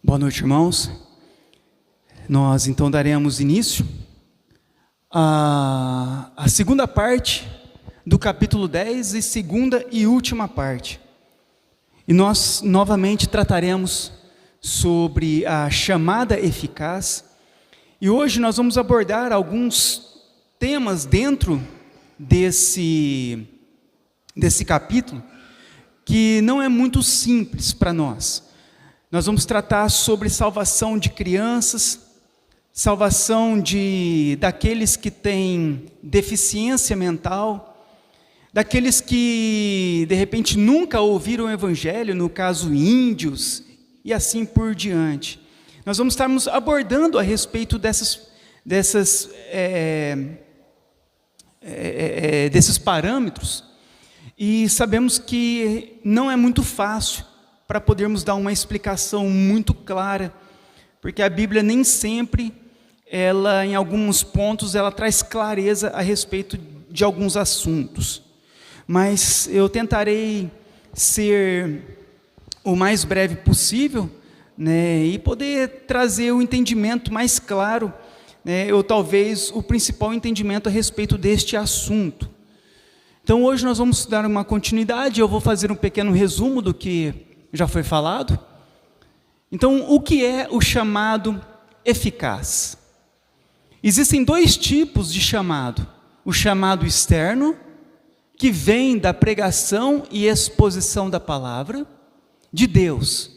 Boa noite, irmãos. Nós então daremos início à segunda parte do capítulo 10 e segunda e última parte. E nós novamente trataremos sobre a chamada eficaz. E hoje nós vamos abordar alguns temas dentro desse capítulo que não é muito simples para nós. Nós vamos tratar sobre salvação de crianças, salvação daqueles que têm deficiência mental, daqueles que de repente nunca ouviram o evangelho, no caso índios, e assim por diante. Nós vamos estarmos abordando a respeito desses parâmetros, e sabemos que não é muito fácil para podermos dar uma explicação muito clara, porque a Bíblia nem sempre, em alguns pontos, ela traz clareza a respeito de alguns assuntos. Mas eu tentarei ser o mais breve possível, e poder trazer o entendimento mais claro, ou talvez o principal entendimento a respeito deste assunto. Então hoje nós vamos dar uma continuidade, eu vou fazer um pequeno resumo do que já foi falado. Então, o que é o chamado eficaz? Existem dois tipos de chamado: o chamado externo, que vem da pregação e exposição da palavra de Deus,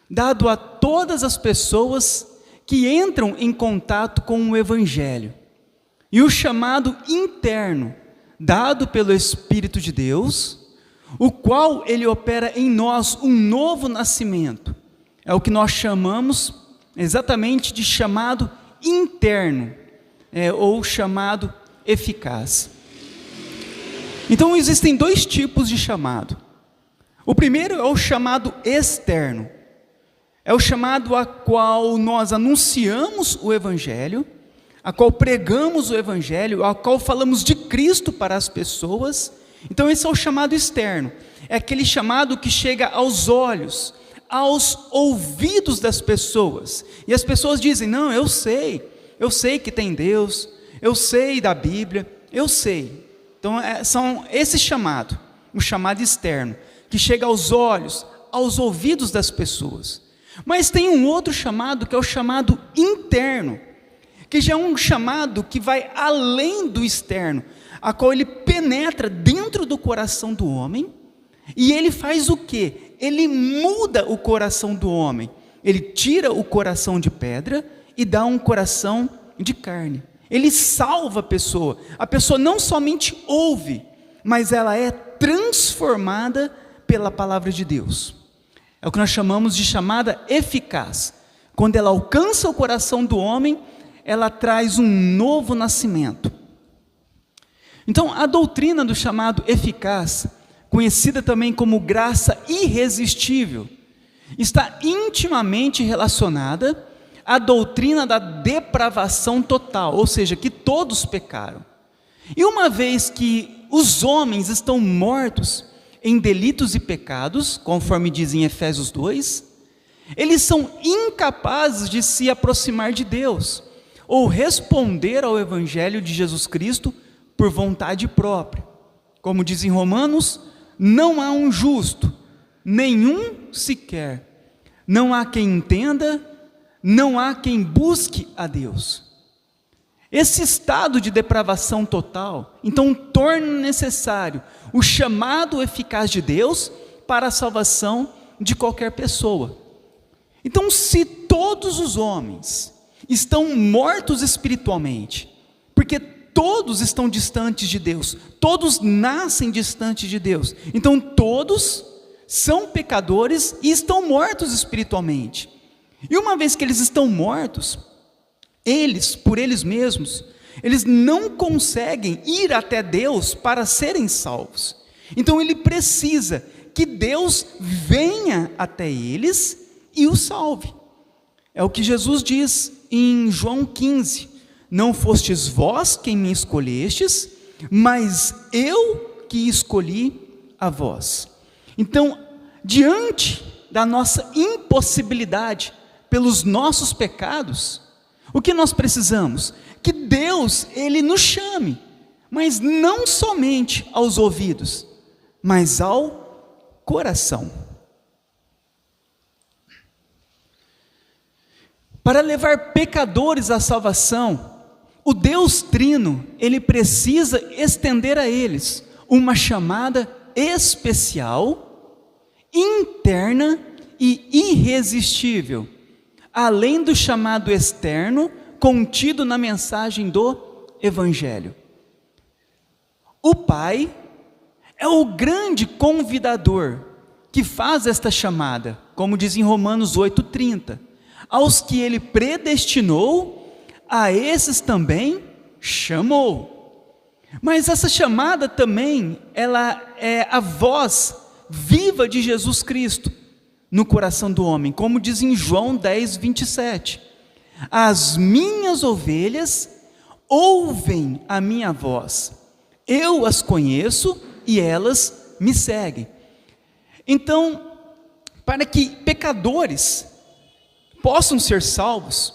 dado a todas as pessoas que entram em contato com o evangelho, e o chamado interno, dado pelo Espírito de Deus, o qual ele opera em nós um novo nascimento. É o que nós chamamos exatamente de chamado interno, ou chamado eficaz. Então existem dois tipos de chamado. O primeiro é o chamado externo, é o chamado a qual nós anunciamos o evangelho, a qual pregamos o evangelho, a qual falamos de Cristo para as pessoas. Então esse é o chamado externo, é aquele chamado que chega aos olhos, aos ouvidos das pessoas, e as pessoas dizem: não, eu sei que tem Deus, eu sei da Bíblia, eu sei. Então são esse chamado, o chamado externo, que chega aos olhos, aos ouvidos das pessoas. Mas tem um outro chamado, que é o chamado interno, que já é um chamado que vai além do externo, a qual ele penetra dentro do coração do homem, e ele faz o quê? Ele muda o coração do homem, ele tira o coração de pedra e dá um coração de carne. Ele salva a pessoa não somente ouve, mas ela é transformada pela palavra de Deus. É o que nós chamamos de chamada eficaz. Quando ela alcança o coração do homem, ela traz um novo nascimento. Então, a doutrina do chamado eficaz, conhecida também como graça irresistível, está intimamente relacionada à doutrina da depravação total, ou seja, que todos pecaram. E uma vez que os homens estão mortos em delitos e pecados, conforme diz em Efésios 2, eles são incapazes de se aproximar de Deus, ou responder ao evangelho de Jesus Cristo por vontade própria. Como diz em Romanos: não há um justo, nenhum sequer, não há quem entenda, não há quem busque a Deus. Esse estado de depravação total, então, torna necessário o chamado eficaz de Deus para a salvação de qualquer pessoa. Então, se todos os homens estão mortos espiritualmente, porque todos estão distantes de Deus, todos nascem distantes de Deus, então todos são pecadores e estão mortos espiritualmente. E uma vez que eles estão mortos, por eles mesmos, eles não conseguem ir até Deus para serem salvos. Então ele precisa que Deus venha até eles e os salve. É o que Jesus diz em João 15: não fostes vós quem me escolhestes, mas eu que escolhi a vós. Então, diante da nossa impossibilidade pelos nossos pecados, o que nós precisamos? Que Deus, Ele nos chame, mas não somente aos ouvidos, mas ao coração. Para levar pecadores à salvação, o Deus Trino, Ele precisa estender a eles uma chamada especial, interna e irresistível, além do chamado externo contido na mensagem do Evangelho. O Pai é o grande convidador que faz esta chamada, como diz em Romanos 8,30, aos que Ele predestinou, a esses também chamou. Mas essa chamada também, ela é a voz viva de Jesus Cristo no coração do homem, como diz em João 10:27. As minhas ovelhas ouvem a minha voz, eu as conheço e elas me seguem. Então, para que pecadores possam ser salvos,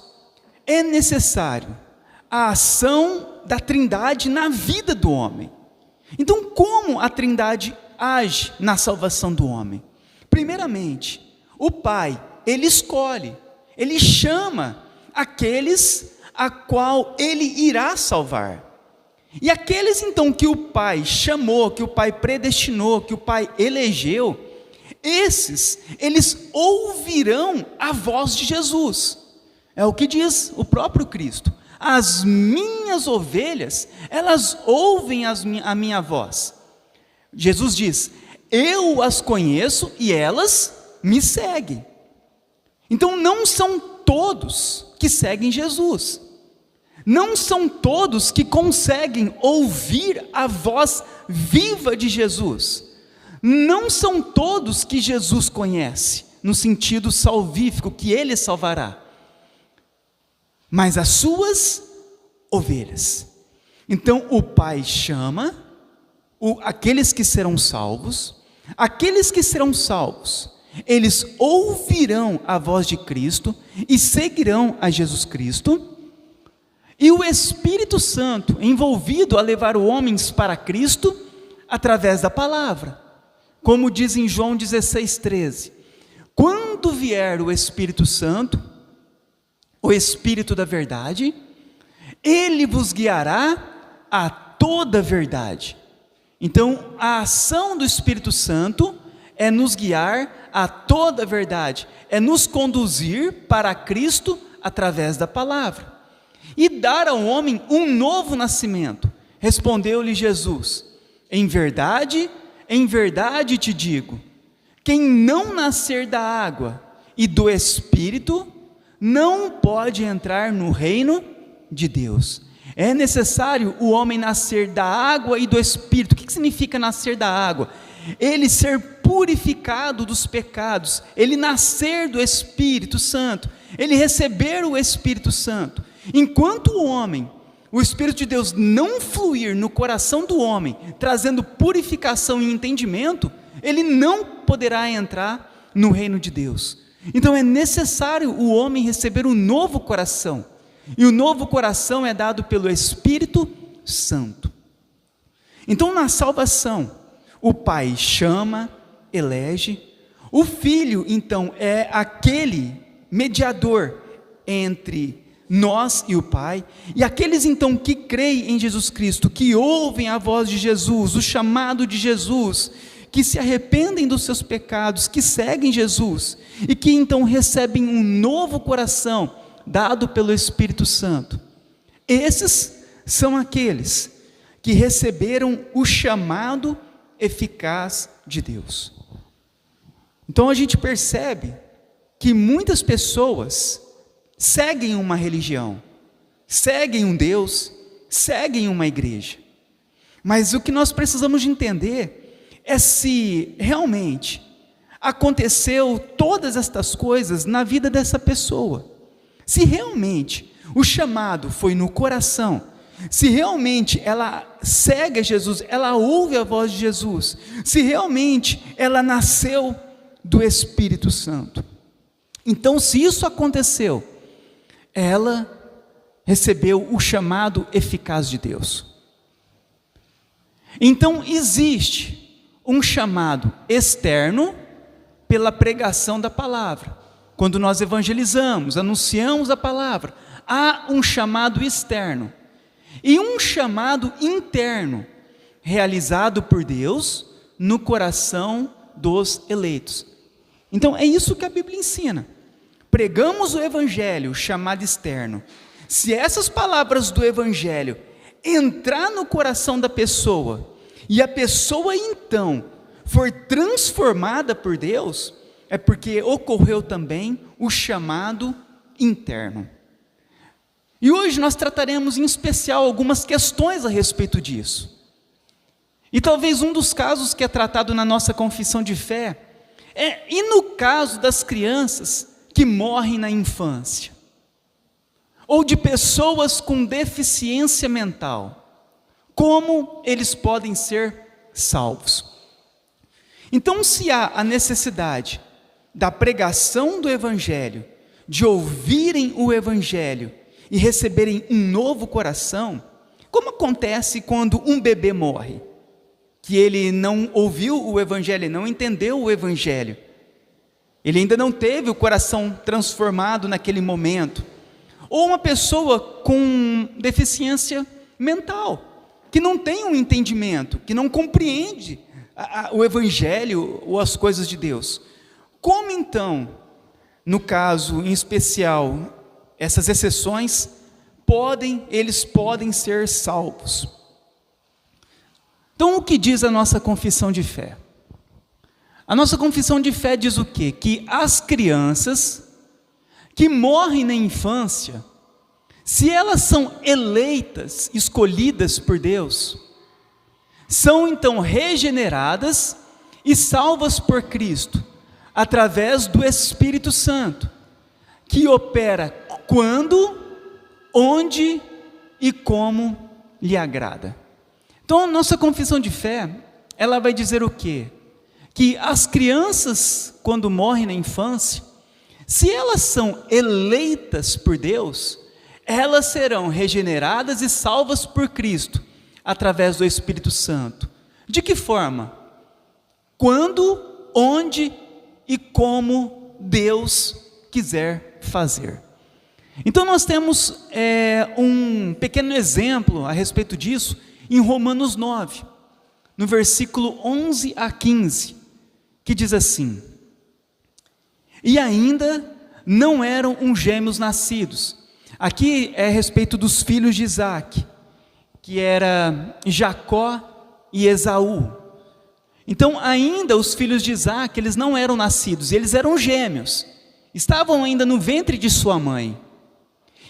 é necessário a ação da Trindade na vida do homem. Então, como a Trindade age na salvação do homem? Primeiramente, o Pai, Ele escolhe, Ele chama aqueles a qual Ele irá salvar. E aqueles então que o Pai chamou, que o Pai predestinou, que o Pai elegeu, eles ouvirão a voz de Jesus. É o que diz o próprio Cristo. As minhas ovelhas, elas ouvem a minha voz. Jesus diz, eu as conheço e elas me seguem. Então não são todos que seguem Jesus. Não são todos que conseguem ouvir a voz viva de Jesus. Não são todos que Jesus conhece, no sentido salvífico, que Ele salvará. Mas as suas ovelhas. Então o Pai chama aqueles que serão salvos. Aqueles que serão salvos, eles ouvirão a voz de Cristo e seguirão a Jesus Cristo. E o Espírito Santo, envolvido a levar os homens para Cristo, através da palavra. Como diz em João 16:13, quando vier o Espírito Santo, o Espírito da verdade, Ele vos guiará a toda a verdade. Então, a ação do Espírito Santo é nos guiar a toda a verdade, é nos conduzir para Cristo através da palavra, e dar ao homem um novo nascimento. Respondeu-lhe Jesus, em verdade te digo, quem não nascer da água e do Espírito, não pode entrar no reino de Deus. É necessário o homem nascer da água e do Espírito. O que significa nascer da água? Ele ser purificado dos pecados, ele nascer do Espírito Santo, ele receber o Espírito Santo. Enquanto o Espírito de Deus não fluir no coração do homem, trazendo purificação e entendimento, ele não poderá entrar no reino de Deus. Então é necessário o homem receber um novo coração, e o novo coração é dado pelo Espírito Santo. Então na salvação, o Pai chama, elege, o Filho então é aquele mediador entre nós e o Pai, e aqueles então que creem em Jesus Cristo, que ouvem a voz de Jesus, o chamado de Jesus, que se arrependem dos seus pecados, que seguem Jesus, e que então recebem um novo coração, dado pelo Espírito Santo. Esses são aqueles que receberam o chamado eficaz de Deus. Então a gente percebe que muitas pessoas seguem uma religião, seguem um Deus, seguem uma igreja, mas o que nós precisamos de entender é se realmente aconteceu todas estas coisas na vida dessa pessoa, se realmente o chamado foi no coração, se realmente ela segue a Jesus, ela ouve a voz de Jesus, se realmente ela nasceu do Espírito Santo. Então, se isso aconteceu, ela recebeu o chamado eficaz de Deus. Então, existe um chamado externo pela pregação da palavra. Quando nós evangelizamos, anunciamos a palavra, há um chamado externo e um chamado interno, realizado por Deus no coração dos eleitos. Então, é isso que a Bíblia ensina. Pregamos o evangelho, chamado externo. Se essas palavras do evangelho entrar no coração da pessoa, e a pessoa então for transformada por Deus, é porque ocorreu também o chamado interno. E hoje nós trataremos em especial algumas questões a respeito disso. E talvez um dos casos que é tratado na nossa confissão de fé e no caso das crianças que morrem na infância, ou de pessoas com deficiência mental, como eles podem ser salvos? Então, se há a necessidade da pregação do Evangelho, de ouvirem o Evangelho e receberem um novo coração, como acontece quando um bebê morre? Que ele não ouviu o Evangelho, não entendeu o Evangelho, ele ainda não teve o coração transformado naquele momento. Ou uma pessoa com deficiência mental, que não tem um entendimento, que não compreende o Evangelho ou as coisas de Deus. Como então, no caso em especial, essas exceções, eles podem ser salvos? Então, o que diz a nossa confissão de fé? A nossa confissão de fé diz o quê? Que as crianças que morrem na infância, se elas são eleitas, escolhidas por Deus, são então regeneradas e salvas por Cristo, através do Espírito Santo, que opera quando, onde e como lhe agrada. Então, a nossa confissão de fé, ela vai dizer o quê? Que as crianças, quando morrem na infância, se elas são eleitas por Deus, elas serão regeneradas e salvas por Cristo, através do Espírito Santo. De que forma? Quando, onde e como Deus quiser fazer. Então nós temos um pequeno exemplo a respeito disso em Romanos 9, no versículo 11 a 15, que diz assim: e ainda não eram gêmeos nascidos. Aqui é a respeito dos filhos de Isaac, que era Jacó e Esaú. Então ainda os filhos de Isaac, eles não eram nascidos, eles eram gêmeos, estavam ainda no ventre de sua mãe,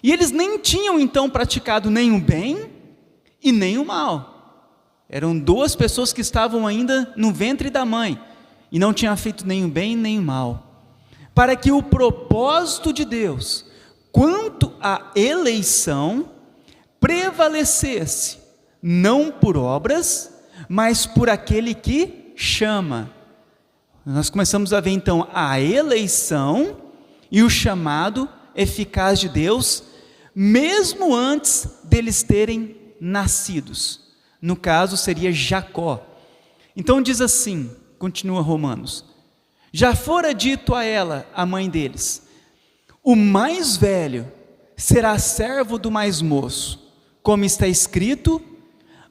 e eles nem tinham então praticado nem o bem e nem o mal. Eram duas pessoas que estavam ainda no ventre da mãe, e não tinham feito nem o bem nem o mal, para que o propósito de Deus, quanto à eleição, prevalecesse, não por obras, mas por aquele que chama. Nós começamos a ver então a eleição e o chamado eficaz de Deus, mesmo antes deles terem nascidos. No caso seria Jacó. Então diz assim, continua Romanos: já fora dito a ela, a mãe deles, o mais velho será servo do mais moço, como está escrito: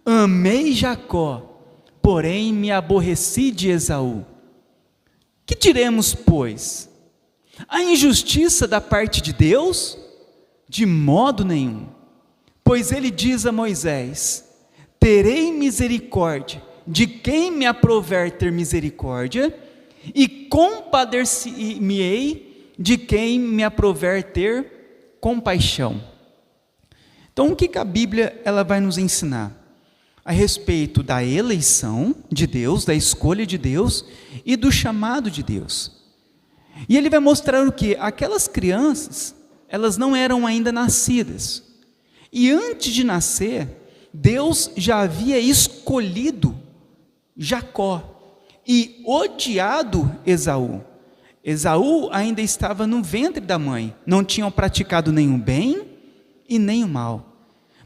amei Jacó, porém me aborreci de Esaú. Que diremos, pois? A injustiça da parte de Deus? De modo nenhum. Pois ele diz a Moisés: terei misericórdia de quem me aprouver ter misericórdia, e compadecer-me-ei de quem me aprouver ter compaixão. Então, o que a Bíblia ela vai nos ensinar? A respeito da eleição de Deus, da escolha de Deus e do chamado de Deus. E ele vai mostrar o que? Aquelas crianças, elas não eram ainda nascidas. E antes de nascer, Deus já havia escolhido Jacó e odiado Esaú. Esaú ainda estava no ventre da mãe, não tinham praticado nenhum bem e nem o mal,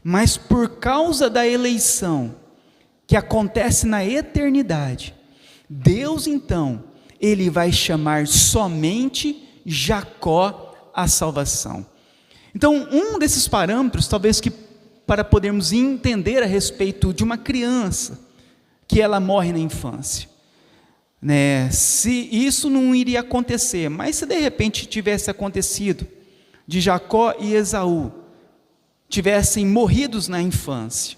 mas por causa da eleição que acontece na eternidade, Deus então, Ele vai chamar somente Jacó à salvação. Então, um desses parâmetros, talvez que para podermos entender a respeito de uma criança, que ela morre na infância, se isso não iria acontecer, mas se de repente tivesse acontecido, de Jacó e Esaú, tivessem morridos na infância,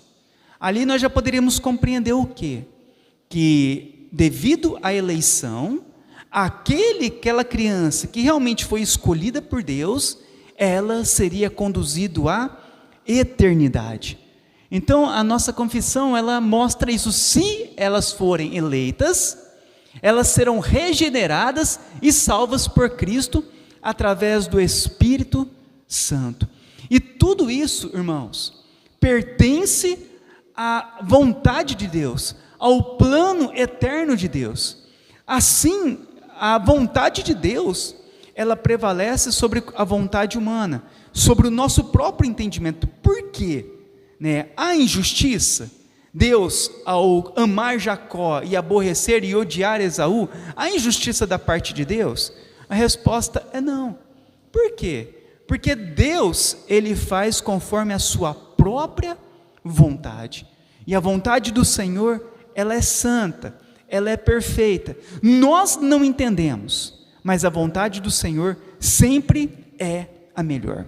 ali nós já poderíamos compreender o quê? Que devido à eleição, aquela criança que realmente foi escolhida por Deus, ela seria conduzida à eternidade. Então a nossa confissão, ela mostra isso. Se elas forem eleitas, elas serão regeneradas e salvas por Cristo através do Espírito Santo. E tudo isso, irmãos, pertence à vontade de Deus, ao plano eterno de Deus. Assim, a vontade de Deus, ela prevalece sobre a vontade humana, sobre o nosso próprio entendimento. Por quê? A injustiça, Deus, ao amar Jacó e aborrecer e odiar Esaú, a injustiça da parte de Deus? A resposta é não. Por quê? Porque Deus, Ele faz conforme a sua própria vontade, e a vontade do Senhor, ela é santa, ela é perfeita. Nós não entendemos, mas a vontade do Senhor sempre é a melhor.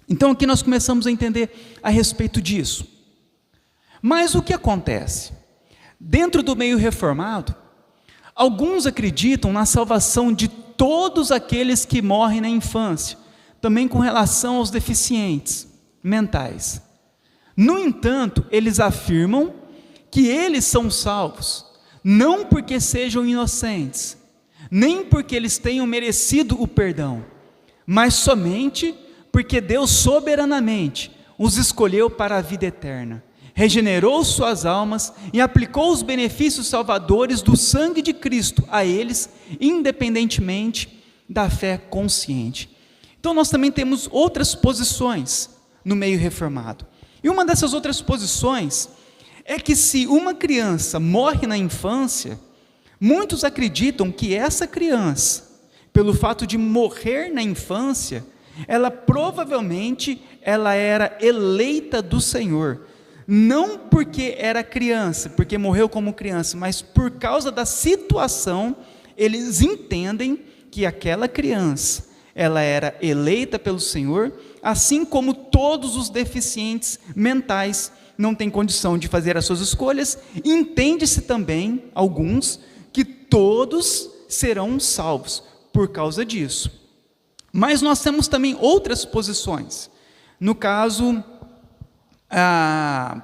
Então aqui nós começamos a entender a respeito disso. Mas o que acontece? Dentro do meio reformado, alguns acreditam na salvação de todos aqueles que morrem na infância, também com relação aos deficientes mentais. No entanto, eles afirmam que eles são salvos, não porque sejam inocentes, nem porque eles tenham merecido o perdão, mas somente porque Deus soberanamente os escolheu para a vida eterna, regenerou suas almas e aplicou os benefícios salvadores do sangue de Cristo a eles, independentemente da fé consciente. Então nós também temos outras posições no meio reformado, e uma dessas outras posições é que se uma criança morre na infância, muitos acreditam que essa criança, pelo fato de morrer na infância, ela provavelmente era eleita do Senhor, não porque era criança, porque morreu como criança, mas por causa da situação, eles entendem que aquela criança, ela era eleita pelo Senhor, assim como todos os deficientes mentais não têm condição de fazer as suas escolhas. Entende-se também, alguns, que todos serão salvos por causa disso. Mas nós temos também outras posições. No caso,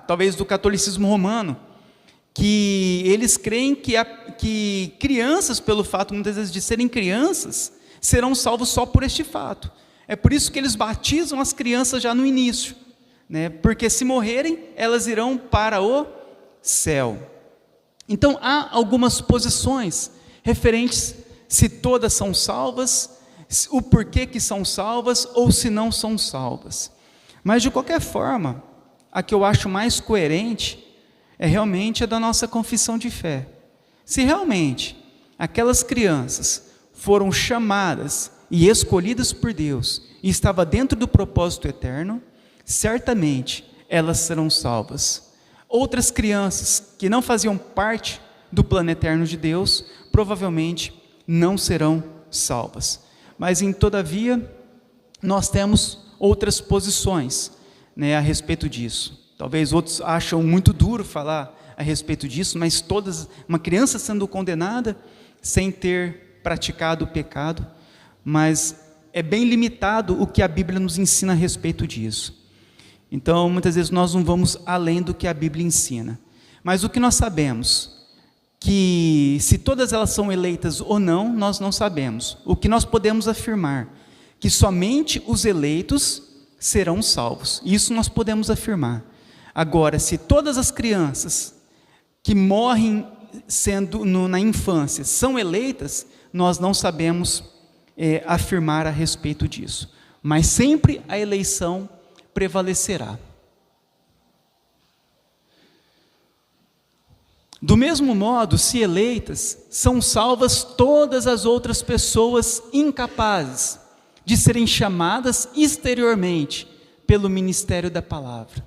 talvez do catolicismo romano, que eles creem que crianças, pelo fato muitas vezes de serem crianças, serão salvos só por este fato. É por isso que eles batizam as crianças já no início, porque se morrerem, elas irão para o céu. Então há algumas posições referentes se todas são salvas, o porquê que são salvas ou se não são salvas. Mas de qualquer forma, a que eu acho mais coerente é realmente a da nossa confissão de fé. Se realmente aquelas crianças foram chamadas e escolhidas por Deus e estava dentro do propósito eterno, certamente elas serão salvas. Outras crianças que não faziam parte do plano eterno de Deus, provavelmente não serão salvas. Mas, todavia, nós temos outras posições, a respeito disso. Talvez outros acham muito duro falar a respeito disso, mas uma criança sendo condenada sem ter praticado o pecado, mas é bem limitado o que a Bíblia nos ensina a respeito disso. Então, muitas vezes nós não vamos além do que a Bíblia ensina. Mas o que nós sabemos, que se todas elas são eleitas ou não, nós não sabemos. O que nós podemos afirmar, que somente os eleitos serão salvos. Isso nós podemos afirmar. Agora, se todas as crianças que morrem na infância são eleitas, nós não sabemos afirmar a respeito disso. Mas sempre a eleição prevalecerá. Do mesmo modo, se eleitas, são salvas todas as outras pessoas incapazes de serem chamadas exteriormente pelo ministério da palavra.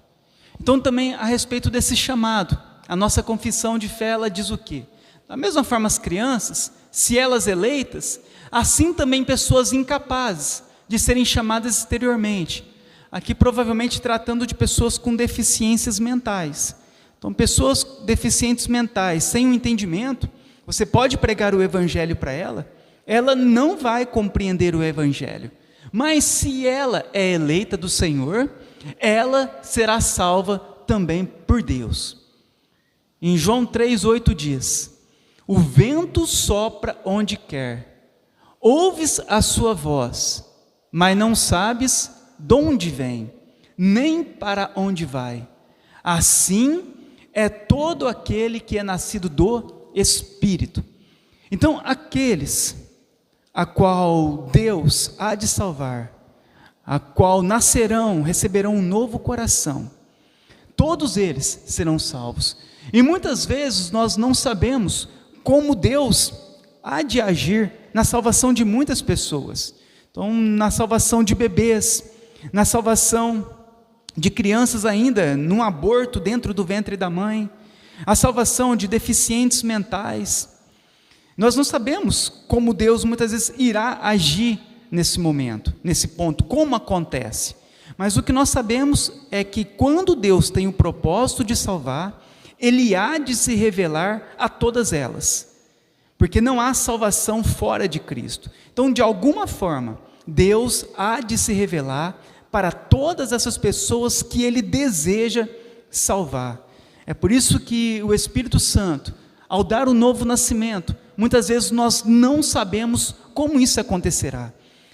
Então também a respeito desse chamado, a nossa confissão de fé, ela diz o quê? Da mesma forma as crianças, se elas eleitas, assim também pessoas incapazes de serem chamadas exteriormente. Aqui provavelmente tratando de pessoas com deficiências mentais. Então pessoas deficientes mentais, sem o entendimento, você pode pregar o evangelho para ela não vai compreender o evangelho. Mas se ela é eleita do Senhor, ela será salva também por Deus. Em João 3,8 diz: o vento sopra onde quer, ouves a sua voz, mas não sabes de onde vem, nem para onde vai. Assim é todo aquele que é nascido do Espírito. Então, aqueles a qual Deus há de salvar, a qual nascerão, receberão um novo coração, todos eles serão salvos. E muitas vezes nós não sabemos como Deus há de agir na salvação de muitas pessoas. Então, na salvação de bebês, na salvação de crianças ainda, num aborto dentro do ventre da mãe, a salvação de deficientes mentais. Nós não sabemos como Deus muitas vezes irá agir nesse momento, nesse ponto, como acontece. Mas o que nós sabemos é que quando Deus tem o propósito de salvar, Ele há de se revelar a todas elas, porque não há salvação fora de Cristo. Então, de alguma forma, Deus há de se revelar para todas essas pessoas que Ele deseja salvar. É por isso que o Espírito Santo, ao dar o novo nascimento, muitas vezes nós não sabemos como isso acontecerá.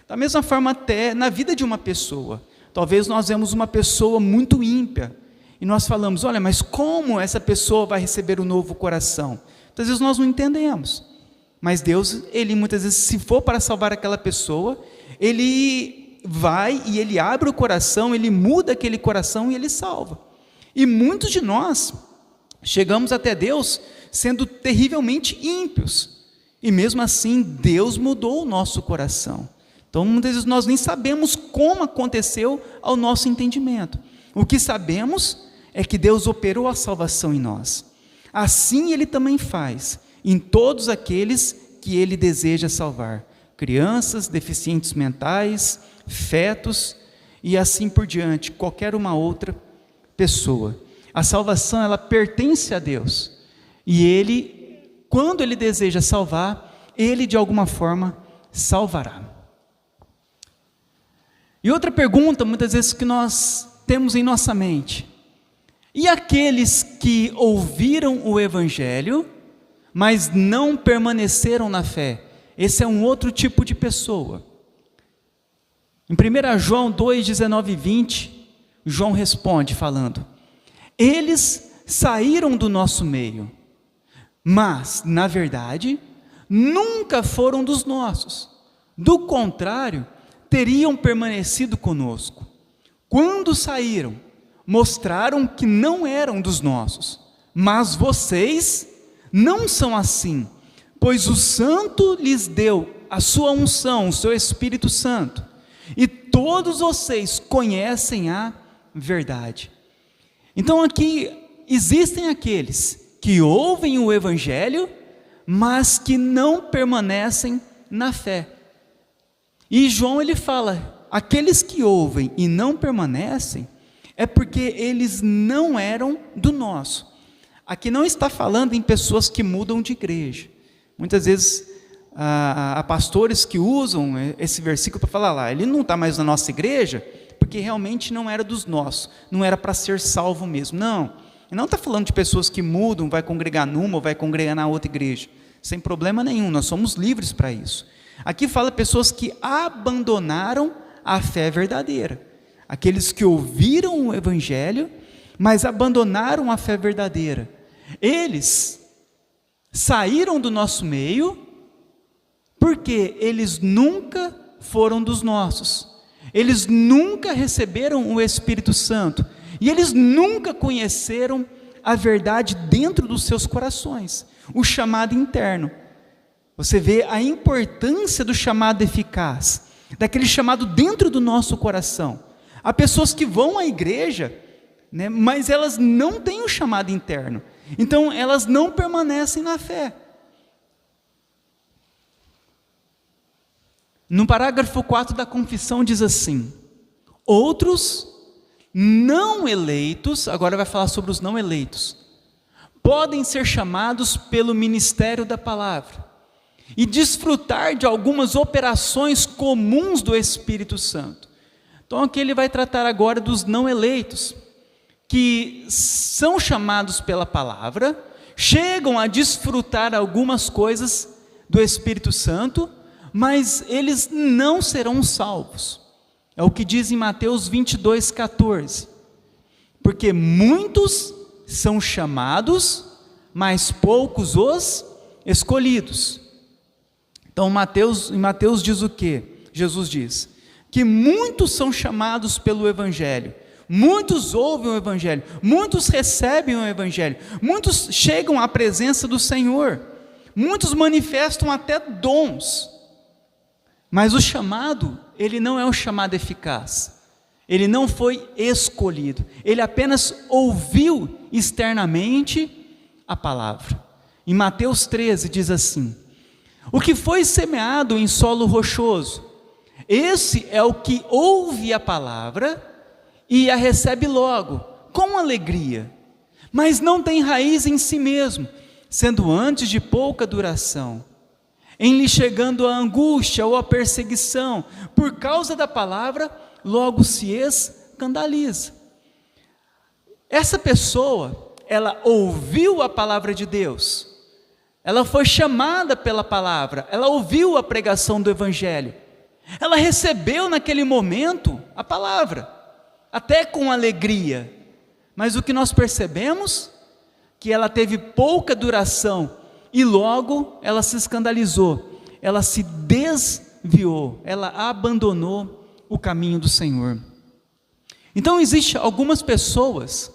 Da mesma forma até na vida de uma pessoa, talvez nós vemos uma pessoa muito ímpia, e nós falamos, olha, mas como essa pessoa vai receber o novo coração? Muitas vezes nós não entendemos, mas Deus, Ele muitas vezes, se for para salvar aquela pessoa, Ele vai e Ele abre o coração, Ele muda aquele coração e Ele salva. E muitos de nós chegamos até Deus sendo terrivelmente ímpios, e mesmo assim Deus mudou o nosso coração. Então muitas vezes nós nem sabemos como aconteceu ao nosso entendimento. O que sabemos é que Deus operou a salvação em nós. Assim Ele também faz em todos aqueles que Ele deseja salvar. Crianças, deficientes mentais, fetos e assim por diante, qualquer uma outra pessoa. A salvação, ela pertence a Deus. E Ele, quando Ele deseja salvar, Ele de alguma forma salvará. E outra pergunta, muitas vezes, que nós temos em nossa mente: e aqueles que ouviram o Evangelho, mas não permaneceram na fé? Esse é um outro tipo de pessoa. Em 1 João 2, 19 e 20, João responde falando: eles saíram do nosso meio, mas, na verdade, nunca foram dos nossos. Do contrário, teriam permanecido conosco. Quando saíram, mostraram que não eram dos nossos. Mas vocês não são assim, pois o Santo lhes deu a sua unção, o seu Espírito Santo, e todos vocês conhecem a verdade. Então aqui existem aqueles que ouvem o Evangelho, mas que não permanecem na fé. E João, ele fala, aqueles que ouvem e não permanecem, é porque eles não eram do nosso. Aqui não está falando em pessoas que mudam de igreja. Muitas vezes há pastores que usam esse versículo para falar lá, ele não está mais na nossa igreja, porque realmente não era dos nossos, não era para ser salvo mesmo. Não, ele não está falando de pessoas que mudam, vai congregar numa ou vai congregar na outra igreja, sem problema nenhum, nós somos livres para isso. Aqui fala pessoas que abandonaram a fé verdadeira, aqueles que ouviram o Evangelho, mas abandonaram a fé verdadeira. Eles saíram do nosso meio, porque eles nunca foram dos nossos, eles nunca receberam o Espírito Santo, e eles nunca conheceram a verdade dentro dos seus corações, o chamado interno. Você vê a importância do chamado eficaz, daquele chamado dentro do nosso coração. Há pessoas que vão à igreja, né, mas elas não têm o chamado interno, então elas não permanecem na fé. No parágrafo 4 da confissão diz assim: outros não eleitos, agora vai falar sobre os não eleitos, podem ser chamados pelo ministério da palavra e desfrutar de algumas operações comuns do Espírito Santo. Então aqui ele vai tratar agora dos não eleitos, que são chamados pela palavra, chegam a desfrutar algumas coisas do Espírito Santo, mas eles não serão salvos. É o que diz em Mateus 22:14. Porque muitos são chamados, mas poucos os escolhidos. Então em Mateus diz o quê? Jesus diz que muitos são chamados pelo Evangelho, muitos ouvem o Evangelho, muitos recebem o Evangelho, muitos chegam à presença do Senhor, muitos manifestam até dons, mas o chamado, ele não é um chamado eficaz, ele não foi escolhido, ele apenas ouviu externamente a palavra. Em Mateus 13 diz assim: o que foi semeado em solo rochoso, esse é o que ouve a palavra e a recebe logo, com alegria, mas não tem raiz em si mesmo, sendo antes de pouca duração. Em lhe chegando a angústia ou a perseguição, por causa da palavra, logo se escandaliza. Essa pessoa, ela ouviu a palavra de Deus, ela foi chamada pela palavra, ela ouviu a pregação do Evangelho, ela recebeu naquele momento a palavra, até com alegria, mas o que nós percebemos? Que ela teve pouca duração, e logo ela se escandalizou, ela se desviou, ela abandonou o caminho do Senhor. Então existem algumas pessoas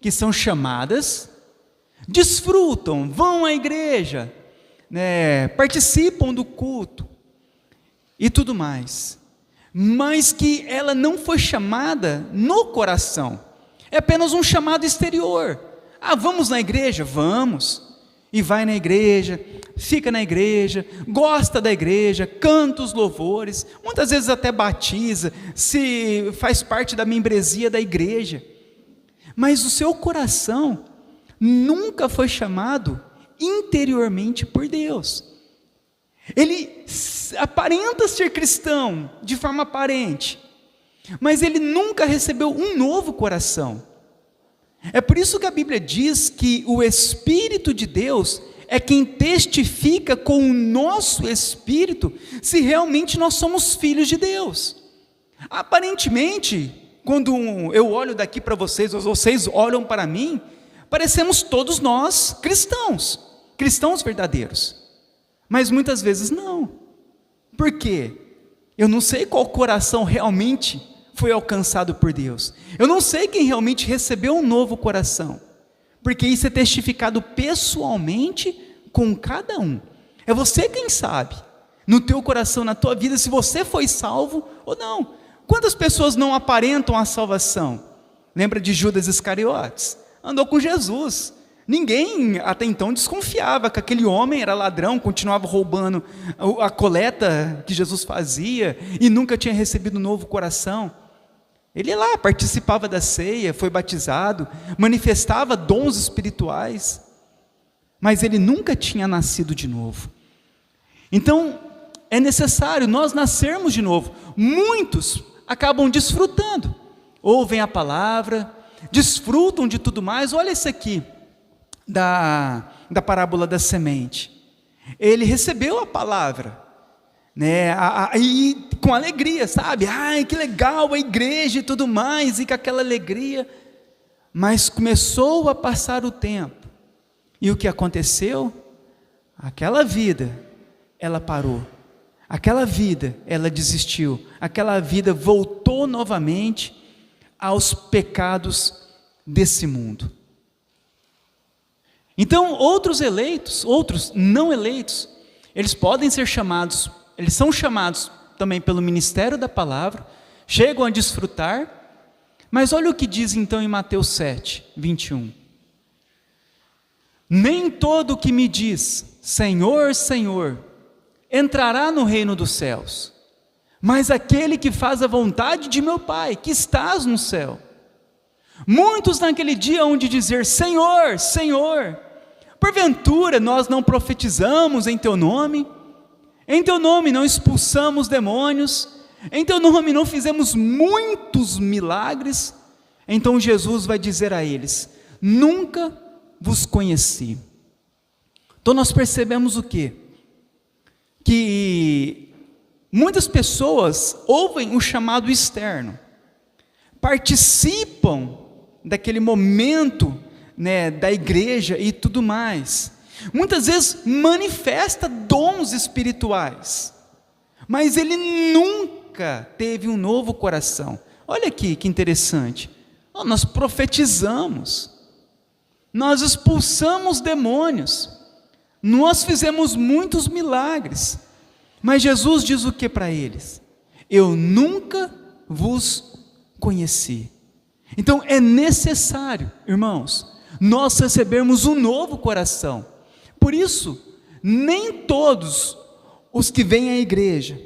que são chamadas, desfrutam, vão à igreja, né, participam do culto e tudo mais, mas que ela não foi chamada no coração, é apenas um chamado exterior. Vamos na igreja? Vamos. E vai na igreja, fica na igreja, gosta da igreja, canta os louvores, muitas vezes até batiza, se faz parte da membresia da igreja, mas o seu coração nunca foi chamado interiormente por Deus. Ele aparenta ser cristão, de forma aparente, mas ele nunca recebeu um novo coração. É por isso que a Bíblia diz que o Espírito de Deus é quem testifica com o nosso espírito se realmente nós somos filhos de Deus. Aparentemente, quando eu olho daqui para vocês, ou vocês olham para mim, parecemos todos nós cristãos verdadeiros, mas muitas vezes não. Por quê? Eu não sei qual coração realmente foi alcançado por Deus, eu não sei quem realmente recebeu um novo coração, porque isso é testificado pessoalmente com cada um, é você quem sabe, no teu coração, na tua vida, se você foi salvo ou não. Quantas pessoas não aparentam a salvação? Lembra de Judas Iscariotes? Andou com Jesus, ninguém até então desconfiava que aquele homem era ladrão, continuava roubando a coleta que Jesus fazia, e nunca tinha recebido um novo coração. Ele lá participava da ceia, foi batizado, manifestava dons espirituais, mas ele nunca tinha nascido de novo. Então, é necessário nós nascermos de novo. Muitos acabam desfrutando, ouvem a palavra, desfrutam de tudo mais. Olha isso aqui, da parábola da semente. Ele recebeu a palavra, né, e com alegria, sabe? Ai, que legal a igreja e tudo mais, e com aquela alegria, mas começou a passar o tempo, e o que aconteceu? Aquela vida, ela parou, Aquela vida, ela desistiu. Aquela vida voltou novamente aos pecados desse mundo. Então, outros eleitos, outros não eleitos, eles podem ser chamados, eles são chamados também pelo ministério da palavra, chegam a desfrutar, mas olha o que diz então em Mateus 7, 21. Nem todo o que me diz, Senhor, Senhor, entrará no reino dos céus, mas aquele que faz a vontade de meu Pai, que estás no céu. Muitos naquele dia hão de dizer, Senhor, Senhor, porventura nós não profetizamos em teu nome não expulsamos demônios, em teu nome não fizemos muitos milagres. Então Jesus vai dizer a eles, nunca vos conheci. Então nós percebemos o quê? Que muitas pessoas ouvem o chamado externo, participam daquele momento, né, da igreja e tudo mais, muitas vezes manifesta dons espirituais, mas ele nunca teve um novo coração. Olha aqui que interessante, nós profetizamos, nós expulsamos demônios, nós fizemos muitos milagres, mas Jesus diz o que para eles? Eu nunca vos conheci. Então é necessário, irmãos, nós recebermos um novo coração. Por isso, nem todos os que vêm à igreja,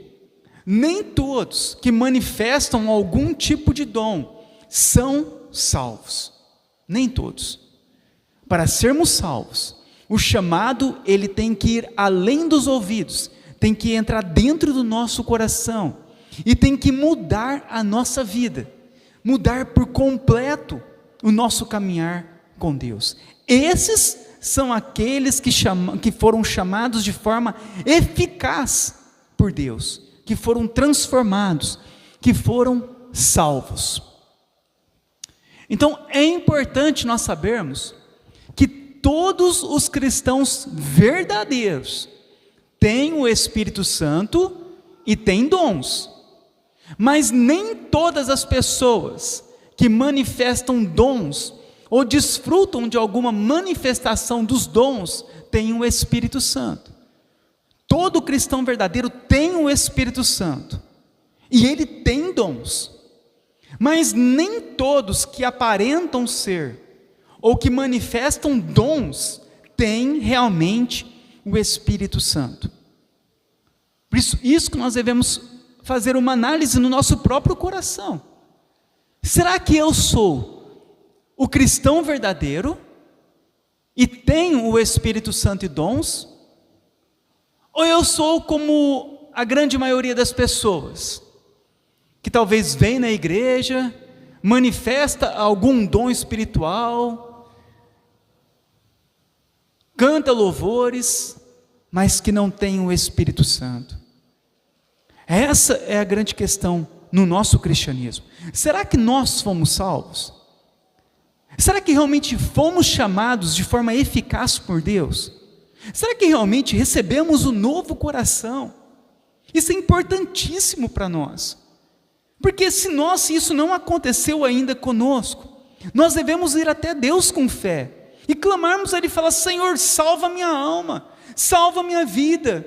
nem todos que manifestam algum tipo de dom, são salvos. Nem todos. Para sermos salvos, o chamado, ele tem que ir além dos ouvidos, tem que entrar dentro do nosso coração, e tem que mudar a nossa vida, mudar por completo o nosso caminhar com Deus. Esses são aqueles que foram chamados de forma eficaz por Deus, que foram transformados, que foram salvos. Então é importante nós sabermos que todos os cristãos verdadeiros têm o Espírito Santo e têm dons, mas nem todas as pessoas que manifestam dons ou desfrutam de alguma manifestação dos dons têm o Espírito Santo. Todo cristão verdadeiro tem o Espírito Santo e ele tem dons, mas nem todos que aparentam ser ou que manifestam dons têm realmente o Espírito Santo. Por isso que nós devemos fazer uma análise no nosso próprio coração. Será que eu sou o cristão verdadeiro e tenho o Espírito Santo e dons? Ou eu sou como a grande maioria das pessoas, que talvez vem na igreja, manifesta algum dom espiritual, canta louvores, mas que não tem o Espírito Santo? Essa é a grande questão no nosso cristianismo. Será que nós fomos salvos? Será que realmente fomos chamados de forma eficaz por Deus? Será que realmente recebemos o novo coração? Isso é importantíssimo para nós, porque se isso não aconteceu ainda conosco, nós devemos ir até Deus com fé e clamarmos a Ele e falar: Senhor, salva minha alma, salva minha vida,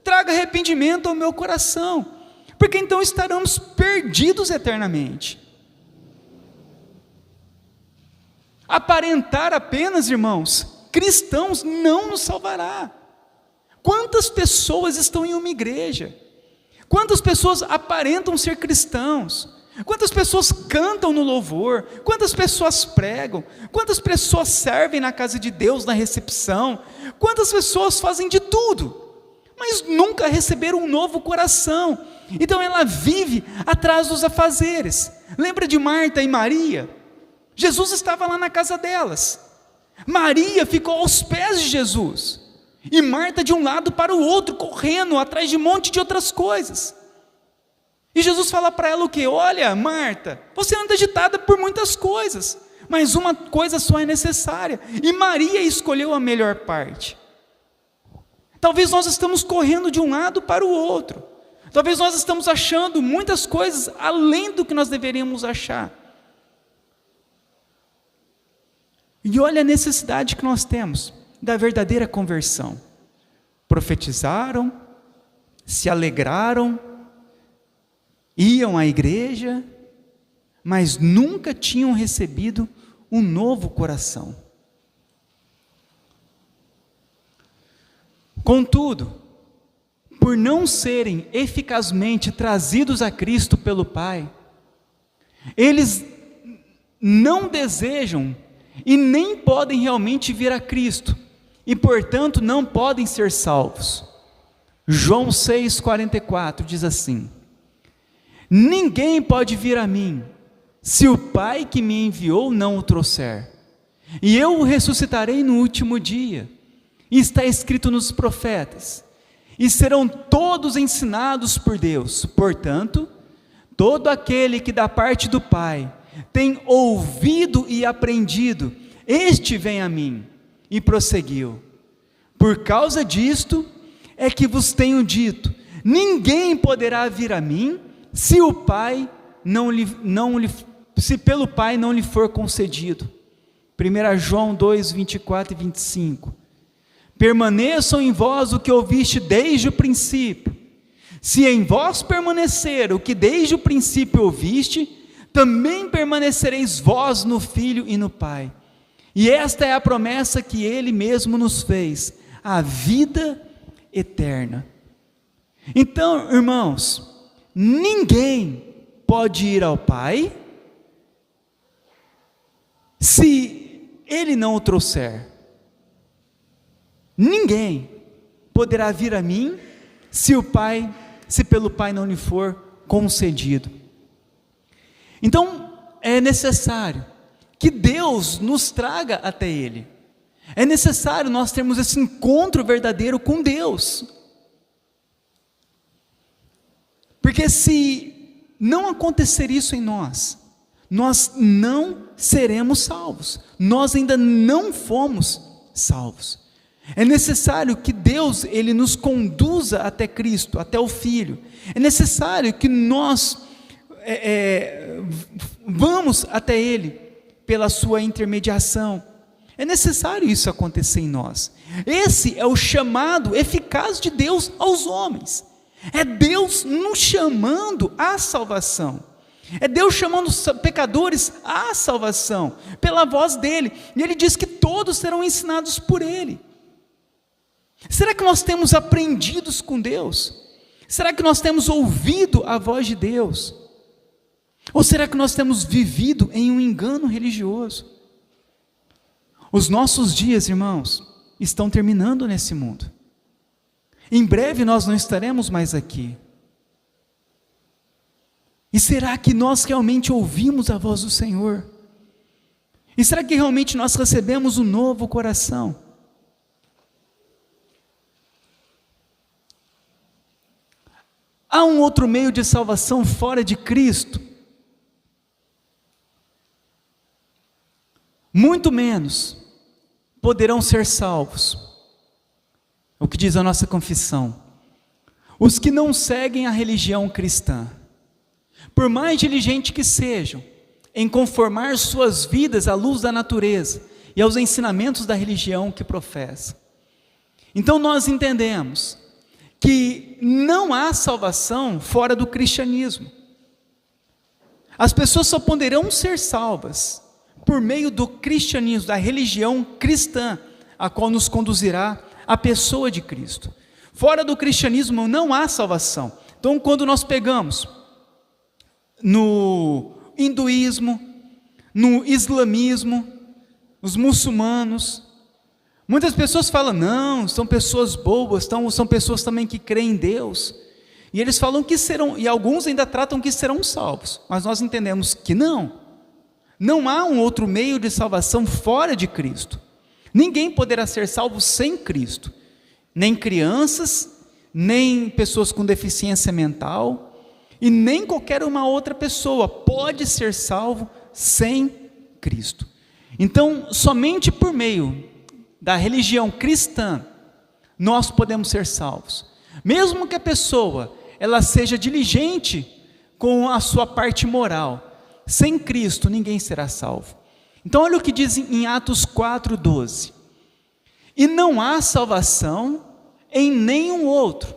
traga arrependimento ao meu coração, porque então estaremos perdidos eternamente. Aparentar apenas, irmãos, cristãos não nos salvará. Quantas pessoas estão em uma igreja? Quantas pessoas aparentam ser cristãos? Quantas pessoas cantam no louvor? Quantas pessoas pregam? Quantas pessoas servem na casa de Deus, na recepção? Quantas pessoas fazem de tudo, mas nunca receberam um novo coração? Então ela vive atrás dos afazeres. Lembra de Marta e Maria? Jesus estava lá na casa delas, Maria ficou aos pés de Jesus, e Marta de um lado para o outro, correndo atrás de um monte de outras coisas. E Jesus fala para ela o quê? Olha, Marta, você anda agitada por muitas coisas, mas uma coisa só é necessária, e Maria escolheu a melhor parte. Talvez nós estamos correndo de um lado para o outro, Talvez nós estamos achando muitas coisas além do que nós deveríamos achar. E olha a necessidade que nós temos da verdadeira conversão. Profetizaram, se alegraram, iam à igreja, mas nunca tinham recebido um novo coração. Contudo, por não serem eficazmente trazidos a Cristo pelo Pai, eles não desejam e nem podem realmente vir a Cristo, e portanto não podem ser salvos. João 6,44 diz assim: ninguém pode vir a mim, se o Pai que me enviou não o trouxer, e eu o ressuscitarei no último dia. E está escrito nos profetas, e serão todos ensinados por Deus. Portanto, todo aquele que da parte do Pai tem ouvido e aprendido, este vem a mim. E prosseguiu: por causa disto é que vos tenho dito, ninguém poderá vir a mim, se o Pai se pelo Pai não lhe for concedido. 1 João 2, 24 e 25. Permaneçam em vós o que ouviste desde o princípio. Se em vós permanecer o que desde o princípio ouviste, também permanecereis vós no Filho e no Pai. E esta é a promessa que Ele mesmo nos fez, a vida eterna. Então, irmãos, ninguém pode ir ao Pai se Ele não o trouxer. Ninguém poderá vir a mim se pelo Pai não lhe for concedido. Então, é necessário que Deus nos traga até Ele. É necessário nós termos esse encontro verdadeiro com Deus. Porque se não acontecer isso em nós, nós não seremos salvos. Nós ainda não fomos salvos. É necessário que Deus, Ele nos conduza até Cristo, até o Filho. É necessário que nós vamos até Ele pela sua intermediação. É necessário isso acontecer em nós. Esse é o chamado eficaz de Deus aos homens. É Deus nos chamando à salvação. É Deus chamando os pecadores à salvação, pela voz dEle. E Ele diz que todos serão ensinados por Ele. Será que nós temos aprendido com Deus? Será que nós temos ouvido a voz de Deus? Ou será que nós temos vivido em um engano religioso? Os nossos dias, irmãos, estão terminando nesse mundo. Em breve nós não estaremos mais aqui. E será que nós realmente ouvimos a voz do Senhor? E será que realmente nós recebemos um novo coração? Há um outro meio de salvação fora de Cristo? Muito menos poderão ser salvos. É o que diz a nossa confissão. Os que não seguem a religião cristã, por mais diligentes que sejam em conformar suas vidas à luz da natureza e aos ensinamentos da religião que professam. Então nós entendemos que não há salvação fora do cristianismo. As pessoas só poderão ser salvas por meio do cristianismo, da religião cristã, a qual nos conduzirá à pessoa de Cristo. Fora do cristianismo não há salvação. Então, quando nós pegamos no hinduísmo, no islamismo, os muçulmanos, muitas pessoas falam, não, são pessoas boas, são pessoas também que creem em Deus, e eles falam que serão, e alguns ainda tratam que serão salvos, mas nós entendemos que não há um outro meio de salvação fora de Cristo. Ninguém poderá ser salvo sem Cristo, nem crianças, nem pessoas com deficiência mental, e nem qualquer uma outra pessoa pode ser salvo sem Cristo. Então, somente por meio da religião cristã, nós podemos ser salvos. Mesmo que a pessoa ela seja diligente com a sua parte moral. Sem Cristo, ninguém será salvo. Então, olha o que diz em Atos 4:12. E não há salvação em nenhum outro,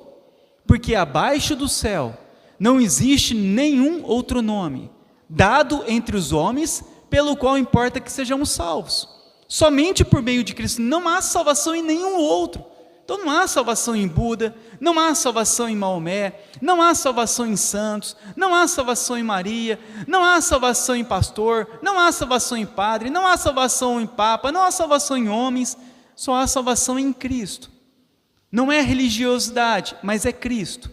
porque abaixo do céu não existe nenhum outro nome, dado entre os homens, pelo qual importa que sejamos salvos. Somente por meio de Cristo, não há salvação em nenhum outro. Então não há salvação em Buda, não há salvação em Maomé, não há salvação em santos, não há salvação em Maria, não há salvação em pastor, não há salvação em padre, não há salvação em papa, não há salvação em homens, só há salvação em Cristo. Não é religiosidade, mas é Cristo.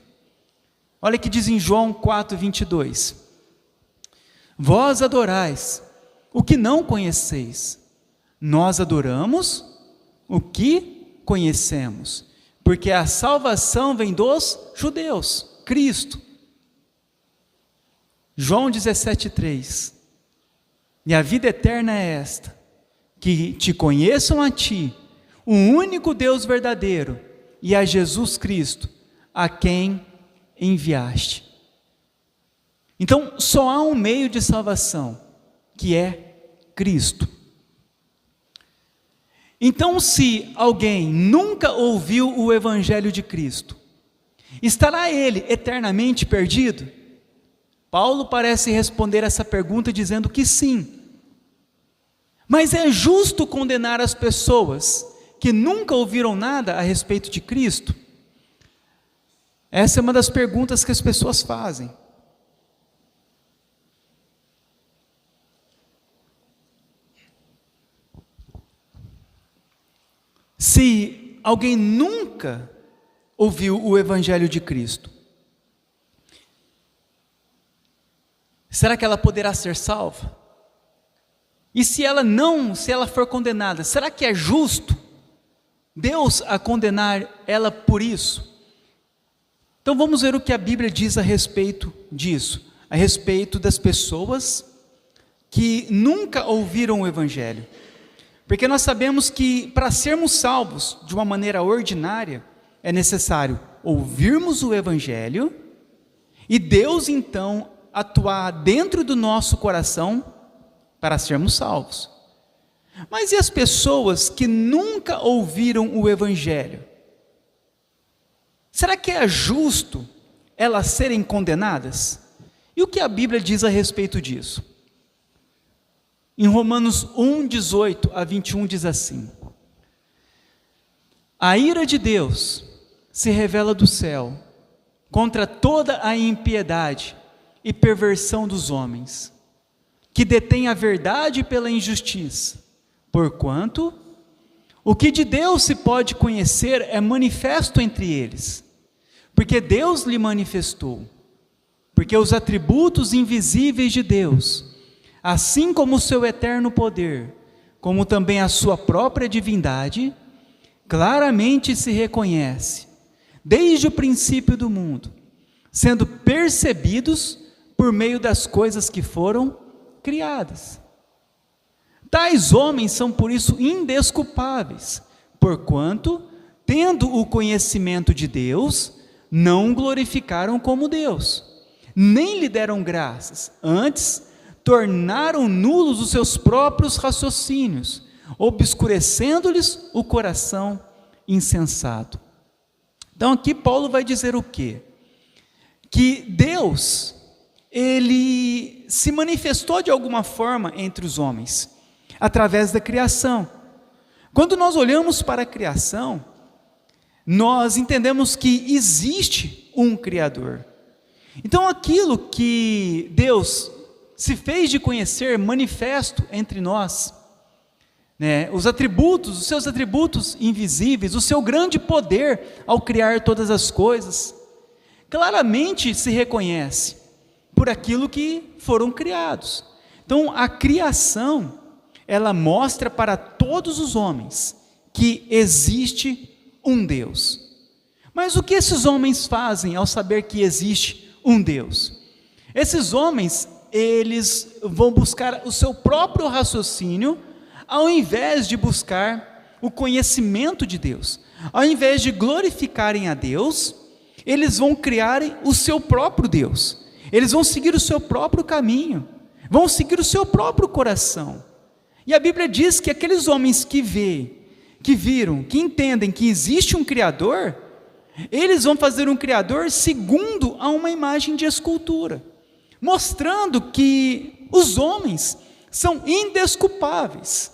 Olha o que diz em João 4:22. Vós adorais o que não conheceis, nós adoramos o que conhecemos, porque a salvação vem dos judeus, Cristo. João 17:3. E a vida eterna é esta, que te conheçam a ti, o único Deus verdadeiro, e a Jesus Cristo, a quem enviaste. Então, só há um meio de salvação, que é Cristo. Então, se alguém nunca ouviu o Evangelho de Cristo, estará ele eternamente perdido? Paulo parece responder essa pergunta dizendo que sim. Mas é justo condenar as pessoas que nunca ouviram nada a respeito de Cristo? Essa é uma das perguntas que as pessoas fazem. Se alguém nunca ouviu o Evangelho de Cristo, será que ela poderá ser salva? E se ela for condenada, será que é justo Deus a condenar ela por isso? Então vamos ver o que a Bíblia diz a respeito disso, a respeito das pessoas que nunca ouviram o Evangelho. Porque nós sabemos que para sermos salvos de uma maneira ordinária, é necessário ouvirmos o Evangelho e Deus então atuar dentro do nosso coração para sermos salvos. Mas e as pessoas que nunca ouviram o Evangelho? Será que é justo elas serem condenadas? E o que a Bíblia diz a respeito disso? Em Romanos 1:18-21 diz assim: a ira de Deus se revela do céu contra toda a impiedade e perversão dos homens, que detêm a verdade pela injustiça, porquanto o que de Deus se pode conhecer é manifesto entre eles, porque Deus lhe manifestou, porque os atributos invisíveis de Deus, assim como o seu eterno poder, como também a sua própria divindade, claramente se reconhece, desde o princípio do mundo, sendo percebidos por meio das coisas que foram criadas. Tais homens são por isso indesculpáveis, porquanto, tendo o conhecimento de Deus, não o glorificaram como Deus, nem lhe deram graças, antes tornaram nulos os seus próprios raciocínios, obscurecendo-lhes o coração insensato. Então aqui Paulo vai dizer o quê? Que Deus, ele se manifestou de alguma forma entre os homens, através da criação. Quando nós olhamos para a criação, nós entendemos que existe um Criador. Então aquilo que Deus se fez de conhecer manifesto entre nós, né, os seus atributos invisíveis, o seu grande poder ao criar todas as coisas, claramente se reconhece por aquilo que foram criados. Então a criação, ela mostra para todos os homens que existe um Deus. Mas o que esses homens fazem ao saber que existe um Deus? Esses homens, eles vão buscar o seu próprio raciocínio, ao invés de buscar o conhecimento de Deus. Ao invés de glorificarem a Deus, eles vão criar o seu próprio Deus, eles vão seguir o seu próprio caminho, vão seguir o seu próprio coração. E a Bíblia diz que aqueles homens que viram, que entendem que existe um Criador, eles vão fazer um Criador segundo a uma imagem de escultura, mostrando que os homens são indesculpáveis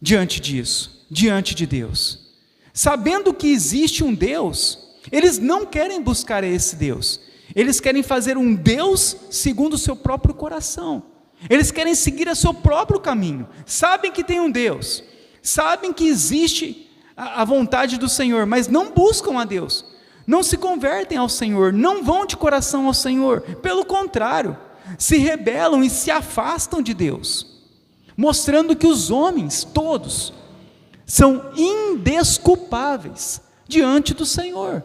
diante disso, diante de Deus. Sabendo que existe um Deus, eles não querem buscar esse Deus, eles querem fazer um Deus segundo o seu próprio coração, eles querem seguir o seu próprio caminho, sabem que tem um Deus, sabem que existe a vontade do Senhor, mas não buscam a Deus, não se convertem ao Senhor, não vão de coração ao Senhor, pelo contrário, se rebelam e se afastam de Deus, mostrando que os homens todos são indesculpáveis diante do Senhor.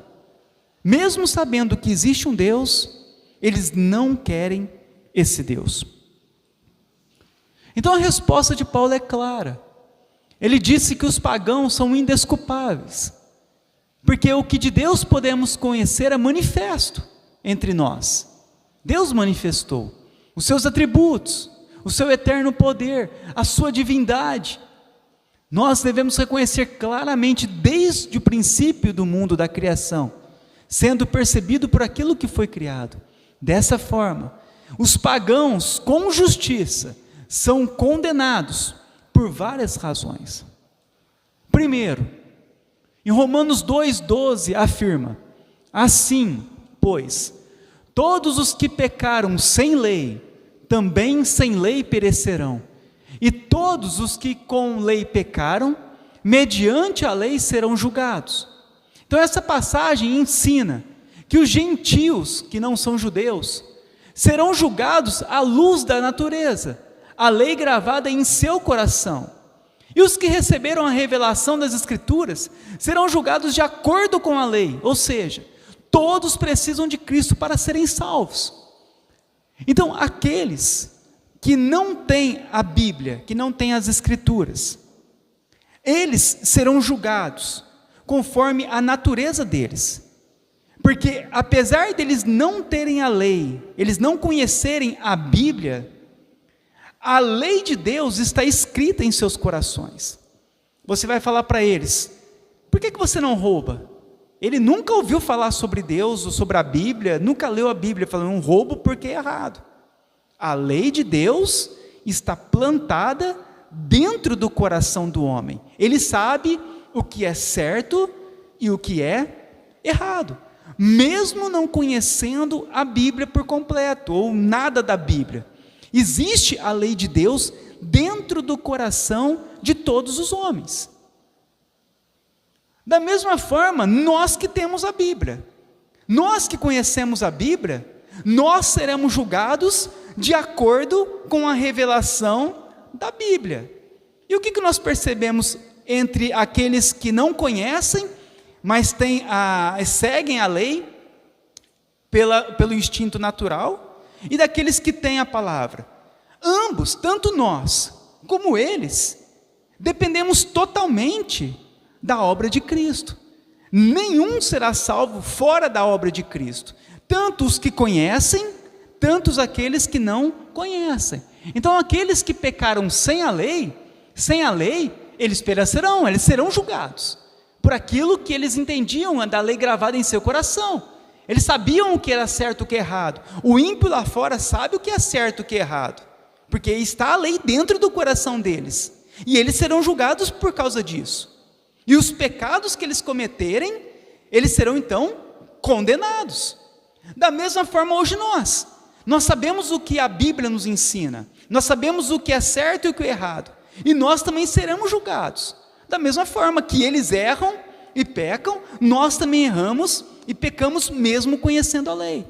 Mesmo sabendo que existe um Deus, eles não querem esse Deus. Então a resposta de Paulo é clara. Ele disse que os pagãos são indesculpáveis, porque o que de Deus podemos conhecer é manifesto entre nós. Deus manifestou os seus atributos, o seu eterno poder, a sua divindade. Nós devemos reconhecer claramente desde o princípio do mundo da criação, sendo percebido por aquilo que foi criado. Dessa forma, os pagãos com justiça são condenados por várias razões. Primeiro, em Romanos 2,12 afirma: assim, pois, todos os que pecaram sem lei, também sem lei perecerão, e todos os que com lei pecaram, mediante a lei serão julgados. Então essa passagem ensina que os gentios, que não são judeus, serão julgados à luz da natureza, a lei gravada em seu coração. E os que receberam a revelação das Escrituras serão julgados de acordo com a lei, ou seja, todos precisam de Cristo para serem salvos. Então, aqueles que não têm a Bíblia, que não têm as Escrituras, eles serão julgados conforme a natureza deles, porque apesar deles não terem a lei, eles não conhecerem a Bíblia, a lei de Deus está escrita em seus corações. Você vai falar para eles: por que você não rouba? Ele nunca ouviu falar sobre Deus ou sobre a Bíblia, nunca leu a Bíblia, falando um roubo porque é errado. A lei de Deus está plantada dentro do coração do homem. Ele sabe o que é certo e o que é errado, mesmo não conhecendo a Bíblia por completo, ou nada da Bíblia. Existe a lei de Deus dentro do coração de todos os homens. Da mesma forma, nós que temos a Bíblia, nós que conhecemos a Bíblia, nós seremos julgados de acordo com a revelação da Bíblia. E o que nós percebemos entre aqueles que não conhecem, mas seguem a lei pelo instinto natural, e daqueles que têm a palavra? Ambos, tanto nós como eles, dependemos totalmente da obra de Cristo. Nenhum será salvo fora da obra de Cristo, tanto os que conhecem, tanto aqueles que não conhecem. Então aqueles que pecaram sem a lei, eles perecerão, eles serão julgados por aquilo que eles entendiam da lei gravada em seu coração. Eles sabiam o que era certo e o que é errado. O ímpio lá fora sabe o que é certo e o que é errado, porque está a lei dentro do coração deles, e eles serão julgados por causa disso. E os pecados que eles cometerem, eles serão então condenados. Da mesma forma hoje nós sabemos o que a Bíblia nos ensina, nós sabemos o que é certo e o que é errado, e nós também seremos julgados. Da mesma forma que eles erram e pecam, nós também erramos e pecamos mesmo conhecendo a lei.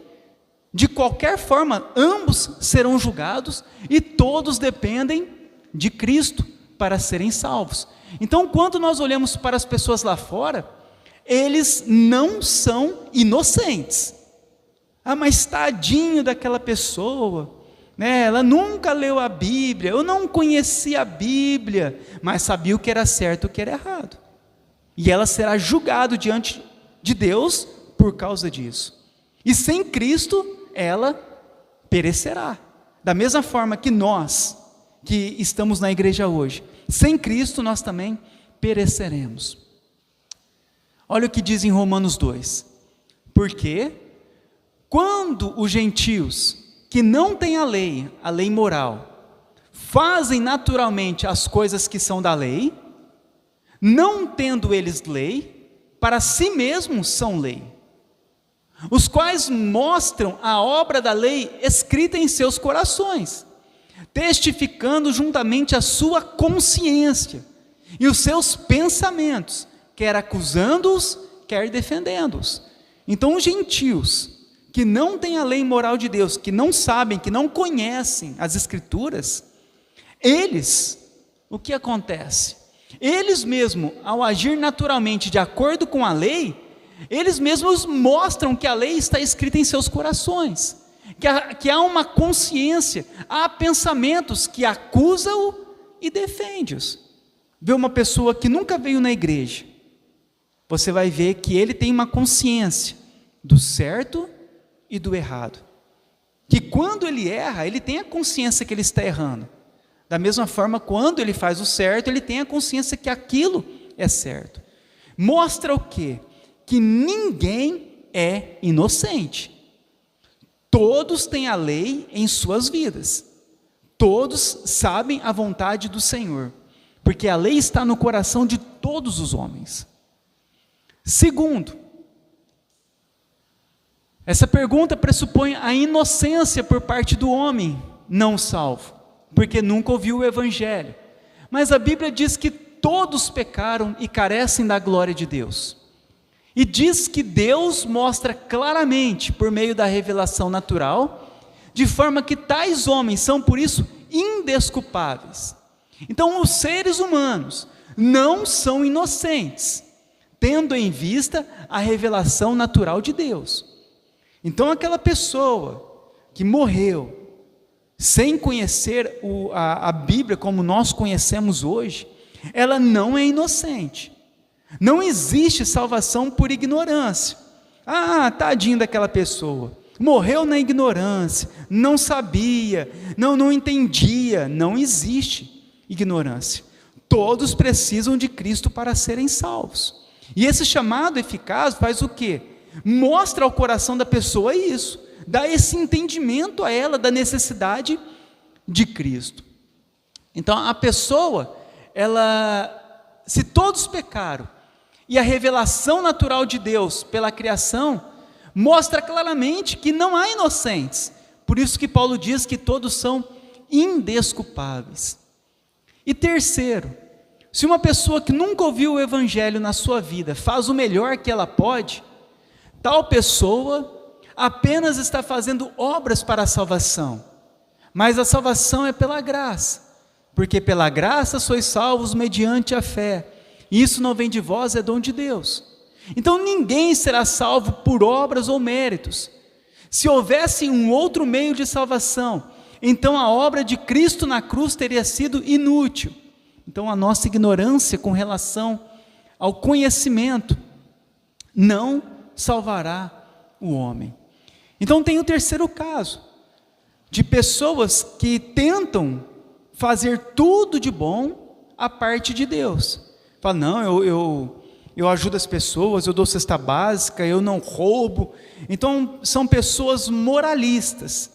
De qualquer forma, ambos serão julgados e todos dependem de Cristo para serem salvos. Então, quando nós olhamos para as pessoas lá fora, eles não são inocentes. Ah, mas tadinho daquela pessoa, né? Ela nunca leu a Bíblia, eu não conhecia a Bíblia, mas sabia o que era certo e o que era errado. E ela será julgada diante de Deus por causa disso. E sem Cristo, ela perecerá. Da mesma forma que nós, que estamos na igreja hoje, sem Cristo nós também pereceremos. Olha o que diz em Romanos 2. Porque quando os gentios, que não têm a lei moral, fazem naturalmente as coisas que são da lei, não tendo eles lei, para si mesmos são lei, os quais mostram a obra da lei escrita em seus corações, testificando juntamente a sua consciência e os seus pensamentos, quer acusando-os, quer defendendo-os. Então os gentios, que não têm a lei moral de Deus, que não sabem, que não conhecem as Escrituras, eles, o que acontece? Eles mesmos, ao agir naturalmente de acordo com a lei, eles mesmos mostram que a lei está escrita em seus corações, que há uma consciência, há pensamentos que acusam-o e defendem-os. Vê uma pessoa que nunca veio na igreja, você vai ver que ele tem uma consciência do certo e do errado, que quando ele erra, ele tem a consciência que ele está errando. Da mesma forma, quando ele faz o certo, ele tem a consciência que aquilo é certo. Mostra o quê? Que ninguém é inocente. Todos têm a lei em suas vidas. Todos sabem a vontade do Senhor, porque a lei está no coração de todos os homens. Segundo, essa pergunta pressupõe a inocência por parte do homem não salvo, porque nunca ouviu o Evangelho. Mas a Bíblia diz que todos pecaram e carecem da glória de Deus. E diz que Deus mostra claramente, por meio da revelação natural, de forma que tais homens são, por isso, indesculpáveis. Então, os seres humanos não são inocentes, tendo em vista a revelação natural de Deus. Então, aquela pessoa que morreu sem conhecer a Bíblia como nós conhecemos hoje, ela não é inocente. Não existe salvação por ignorância. Ah, tadinho daquela pessoa, morreu na ignorância, não sabia, não entendia. Não existe ignorância. Todos precisam de Cristo para serem salvos. E esse chamado eficaz faz o quê? Mostra ao coração da pessoa isso, dá esse entendimento a ela da necessidade de Cristo. Então a pessoa, se todos pecaram, e a revelação natural de Deus pela criação, mostra claramente que não há inocentes, por isso que Paulo diz que todos são indesculpáveis. E terceiro, se uma pessoa que nunca ouviu o Evangelho na sua vida, faz o melhor que ela pode, tal pessoa apenas está fazendo obras para a salvação, mas a salvação é pela graça, porque pela graça sois salvos mediante a fé, isso não vem de vós, é dom de Deus. Então ninguém será salvo por obras ou méritos. Se houvesse um outro meio de salvação, então a obra de Cristo na cruz teria sido inútil. Então a nossa ignorância com relação ao conhecimento não salvará o homem. Então tem o terceiro caso, de pessoas que tentam fazer tudo de bom à parte de Deus. Fala, não, eu ajudo as pessoas, eu dou cesta básica, eu não roubo. Então são pessoas moralistas,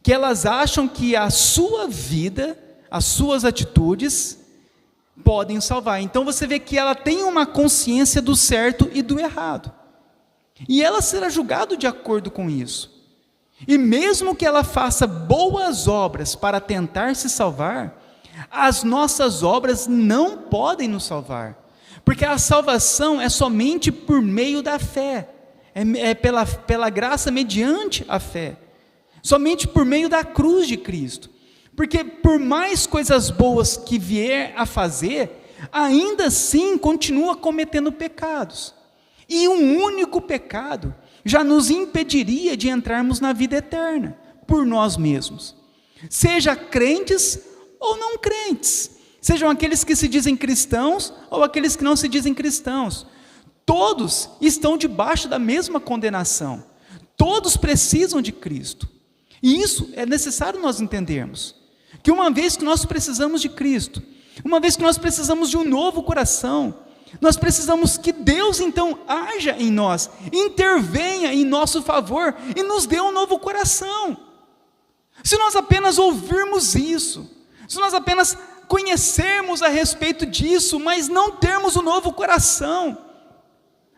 que elas acham que a sua vida, as suas atitudes podem salvar. Então você vê que ela tem uma consciência do certo e do errado, e ela será julgada de acordo com isso. E mesmo que ela faça boas obras para tentar se salvar, as nossas obras não podem nos salvar, porque a salvação é somente por meio da fé, é pela graça mediante a fé, somente por meio da cruz de Cristo. Porque por mais coisas boas que vier a fazer, ainda assim continua cometendo pecados, e um único pecado já nos impediria de entrarmos na vida eterna, por nós mesmos, seja crentes ou não crentes, sejam aqueles que se dizem cristãos ou aqueles que não se dizem cristãos. Todos estão debaixo da mesma condenação. Todos precisam de Cristo. E isso é necessário nós entendermos. Que uma vez que nós precisamos de Cristo, uma vez que nós precisamos de um novo coração, nós precisamos que Deus então haja em nós, intervenha em nosso favor e nos dê um novo coração. Se nós apenas ouvirmos isso, se nós apenas conhecermos a respeito disso, mas não termos um novo coração,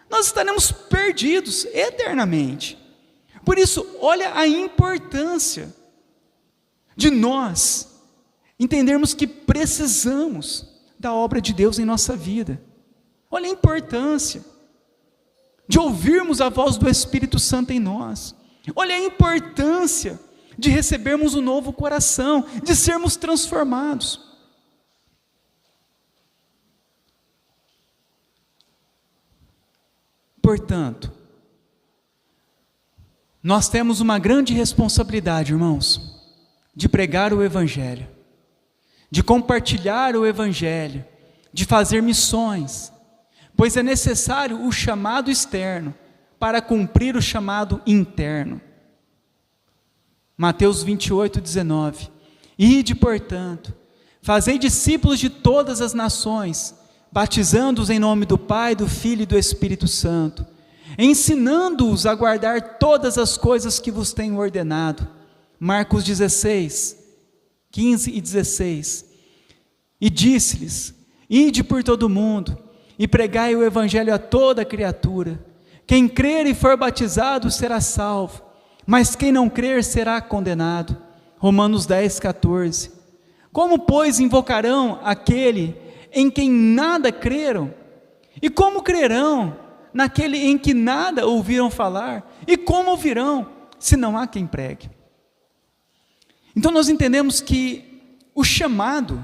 nós estaremos perdidos eternamente. Por isso, olha a importância de nós entendermos que precisamos da obra de Deus em nossa vida. Olha a importância de ouvirmos a voz do Espírito Santo em nós. Olha a importância de recebermos um novo coração, de sermos transformados. Portanto, nós temos uma grande responsabilidade, irmãos, de pregar o Evangelho, de compartilhar o Evangelho, de fazer missões, pois é necessário o chamado externo para cumprir o chamado interno. Mateus 28:19. Ide, portanto, fazei discípulos de todas as nações, batizando-os em nome do Pai, do Filho e do Espírito Santo, ensinando-os a guardar todas as coisas que vos tenho ordenado. Marcos 16:15 e 16. E disse-lhes: ide por todo o mundo, e pregai o Evangelho a toda criatura. Quem crer e for batizado será salvo, mas quem não crer será condenado. Romanos 10:14. Como, pois, invocarão aquele em quem nada creram? E como crerão naquele em que nada ouviram falar? E como ouvirão, se não há quem pregue? Então nós entendemos que o chamado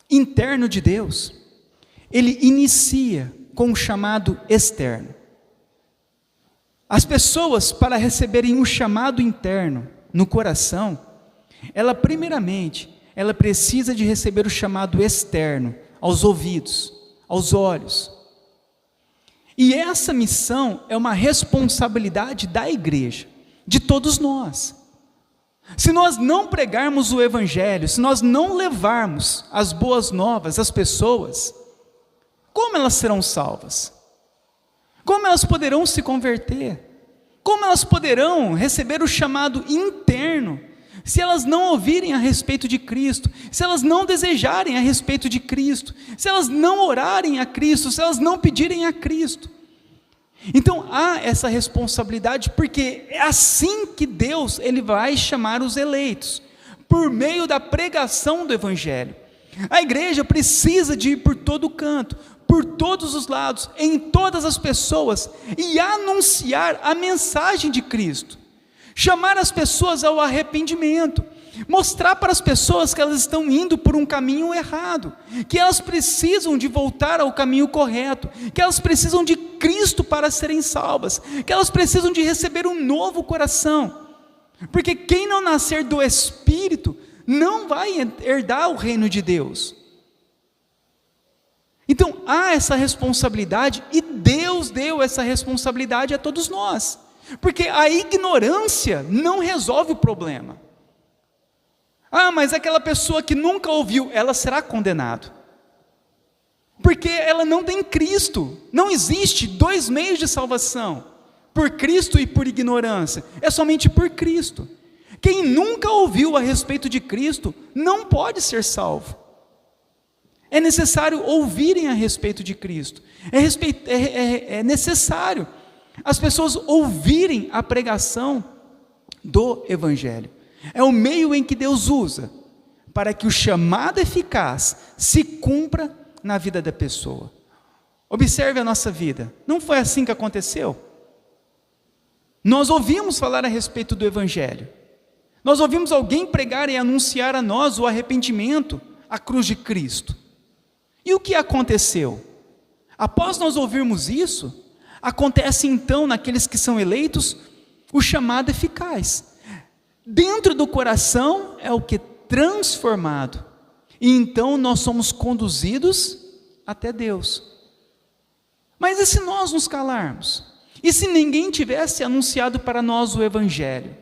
interno de Deus, ele inicia com o chamado externo. As pessoas, para receberem um chamado interno no coração, ela precisa de receber o chamado externo, aos ouvidos, aos olhos. E essa missão é uma responsabilidade da igreja, de todos nós. Se nós não pregarmos o Evangelho, se nós não levarmos as boas novas às pessoas, como elas serão salvas? Como elas poderão se converter? Como elas poderão receber o chamado interno, se elas não ouvirem a respeito de Cristo, se elas não desejarem a respeito de Cristo, se elas não orarem a Cristo, se elas não pedirem a Cristo? Então há essa responsabilidade, porque é assim que Deus ele vai chamar os eleitos, por meio da pregação do Evangelho. A igreja precisa de ir por todo canto, por todos os lados, em todas as pessoas, e anunciar a mensagem de Cristo, chamar as pessoas ao arrependimento, mostrar para as pessoas que elas estão indo por um caminho errado, que elas precisam de voltar ao caminho correto, que elas precisam de Cristo para serem salvas, que elas precisam de receber um novo coração, porque quem não nascer do Espírito não vai herdar o reino de Deus. Então há essa responsabilidade, e Deus deu essa responsabilidade a todos nós, porque a ignorância não resolve o problema. Mas aquela pessoa que nunca ouviu, ela será condenada, porque ela não tem Cristo. Não existe dois meios de salvação, por Cristo e por ignorância, é somente por Cristo. Quem nunca ouviu a respeito de Cristo, não pode ser salvo. É necessário ouvirem a respeito de Cristo, é necessário as pessoas ouvirem a pregação do Evangelho. É o meio em que Deus usa para que o chamado eficaz se cumpra na vida da pessoa. Observe a nossa vida, não foi assim que aconteceu? Nós ouvimos falar a respeito do Evangelho, nós ouvimos alguém pregar e anunciar a nós o arrependimento, a cruz de Cristo. E o que aconteceu? Após nós ouvirmos isso, acontece então naqueles que são eleitos o chamado eficaz. Dentro do coração é o que? Transformado. E então nós somos conduzidos até Deus. Mas e se nós nos calarmos? E se ninguém tivesse anunciado para nós o Evangelho?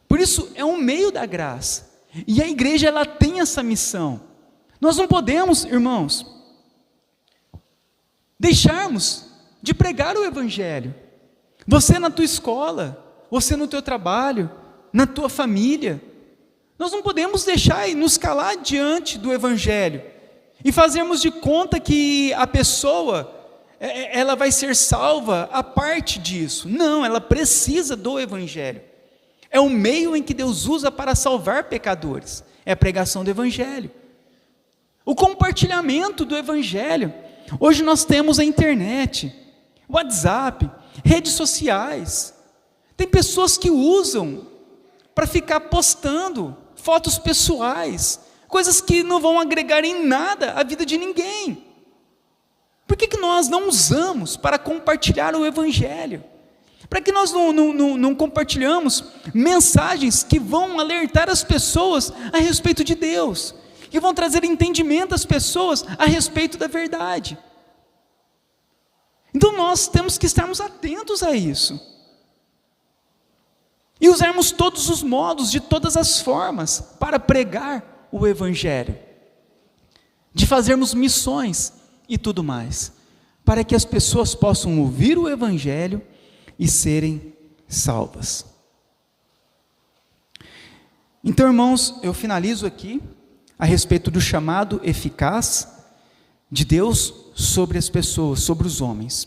Por isso, é um meio da graça. E a igreja, ela tem essa missão. Nós não podemos, irmãos, deixarmos de pregar o Evangelho. Você na tua escola, você no teu trabalho, na tua família. Nós não podemos deixar e nos calar diante do Evangelho e fazermos de conta que a pessoa, ela vai ser salva a parte disso. Não, ela precisa do Evangelho. É o meio em que Deus usa para salvar pecadores. É a pregação do Evangelho. O compartilhamento do Evangelho. Hoje nós temos a internet, WhatsApp, redes sociais. Tem pessoas que usam para ficar postando fotos pessoais, coisas que não vão agregar em nada à vida de ninguém. Por que nós não usamos para compartilhar o Evangelho? Para que nós não compartilhamos mensagens que vão alertar as pessoas a respeito de Deus, que vão trazer entendimento às pessoas a respeito da verdade? Então nós temos que estarmos atentos a isso, e usarmos todos os modos, de todas as formas, para pregar o Evangelho, de fazermos missões e tudo mais, para que as pessoas possam ouvir o Evangelho e serem salvas. Então, irmãos, eu finalizo aqui a respeito do chamado eficaz de Deus sobre as pessoas, sobre os homens.